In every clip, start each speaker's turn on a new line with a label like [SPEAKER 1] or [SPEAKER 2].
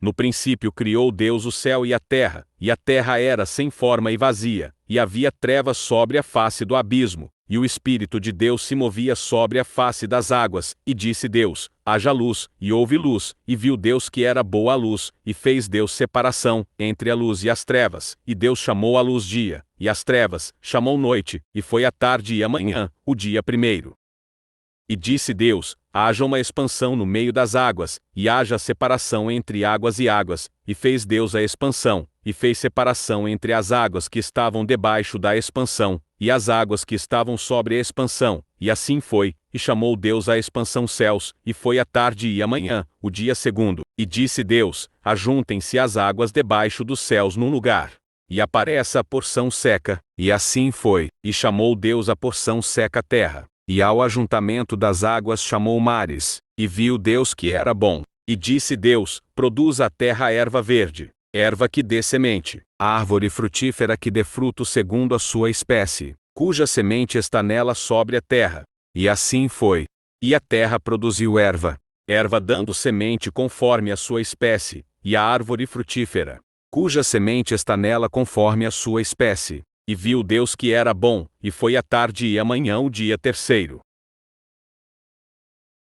[SPEAKER 1] No princípio criou Deus o céu e a terra era sem forma e vazia, e havia trevas sobre a face do abismo, e o Espírito de Deus se movia sobre a face das águas, e disse Deus: haja luz, e houve luz, e viu Deus que era boa a luz, e fez Deus separação entre a luz e as trevas, e Deus chamou a luz dia, e as trevas chamou noite, e foi a tarde e a manhã, o dia primeiro. E disse Deus: haja uma expansão no meio das águas, e haja separação entre águas, e fez Deus a expansão, e fez separação entre as águas que estavam debaixo da expansão, e as águas que estavam sobre a expansão, e assim foi, e chamou Deus a expansão céus, e foi a tarde e a manhã, o dia segundo, e disse Deus: ajuntem-se as águas debaixo dos céus num lugar, e apareça a porção seca, e assim foi, e chamou Deus a porção seca terra. E ao ajuntamento das águas chamou mares, e viu Deus que era bom. E disse Deus: produza a terra erva verde, erva que dê semente, árvore frutífera que dê fruto segundo a sua espécie, cuja semente está nela sobre a terra. E assim foi. E a terra produziu erva dando semente conforme a sua espécie, e a árvore frutífera, cuja semente está nela conforme a sua espécie. E viu Deus que era bom, e foi a tarde e a manhã o dia terceiro.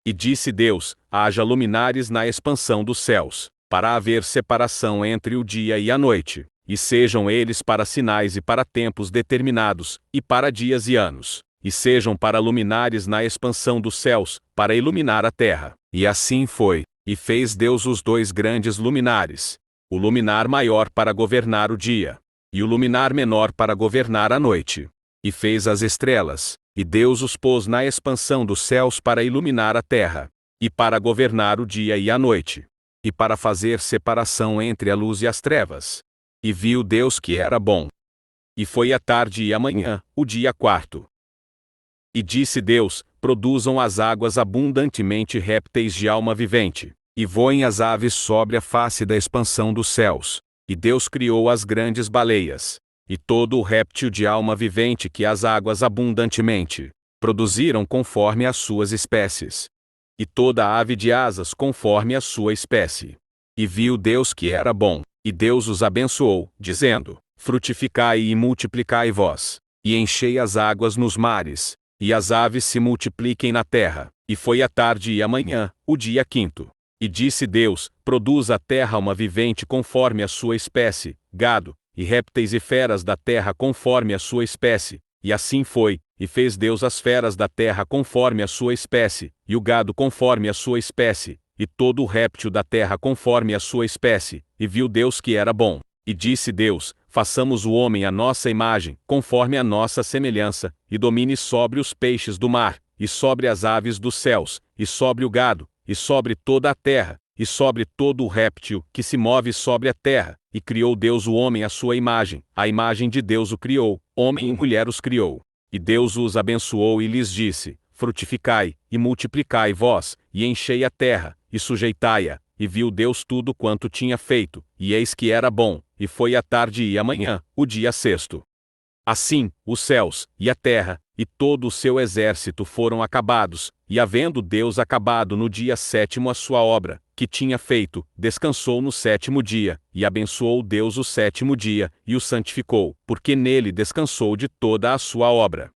[SPEAKER 1] E disse Deus: haja luminares na expansão dos céus, para haver separação entre o dia e a noite, e sejam eles para sinais e para tempos determinados, e para dias e anos, e sejam para luminares na expansão dos céus, para iluminar a terra. E assim foi, e fez Deus os dois grandes luminares, o luminar maior para governar o dia, e o luminar menor para governar a noite. E fez as estrelas, e Deus os pôs na expansão dos céus para iluminar a terra, e para governar o dia e a noite, e para fazer separação entre a luz e as trevas. E viu Deus que era bom. E foi a tarde e a manhã, o dia quarto. E disse Deus: produzam as águas abundantemente répteis de alma vivente, e voem as aves sobre a face da expansão dos céus. E Deus criou as grandes baleias, e todo o réptil de alma vivente que as águas abundantemente produziram conforme as suas espécies, e toda ave de asas conforme a sua espécie. E viu Deus que era bom, e Deus os abençoou, dizendo: frutificai e multiplicai vós, e enchei as águas nos mares, e as aves se multipliquem na terra. E foi a tarde e a manhã, o dia quinto. E disse Deus: produza a terra uma vivente conforme a sua espécie, gado, e répteis e feras da terra conforme a sua espécie. E assim foi, e fez Deus as feras da terra conforme a sua espécie, e o gado conforme a sua espécie, e todo o réptil da terra conforme a sua espécie. E viu Deus que era bom. E disse Deus: façamos o homem à nossa imagem, conforme a nossa semelhança, e domine sobre os peixes do mar, e sobre as aves dos céus, e sobre o gado, e sobre toda a terra, e sobre todo o réptil que se move sobre a terra. E criou Deus o homem à sua imagem, a imagem de Deus o criou, homem e mulher os criou. E Deus os abençoou e lhes disse: frutificai, e multiplicai vós, e enchei a terra, e sujeitai-a. E viu Deus tudo quanto tinha feito, e eis que era bom, e foi a tarde e a manhã, o dia sexto. Assim, os céus, e a terra, e todo o seu exército foram acabados, e havendo Deus acabado no dia sétimo a sua obra, que tinha feito, descansou no sétimo dia, e abençoou Deus o sétimo dia, e o santificou, porque nele descansou de toda a sua obra.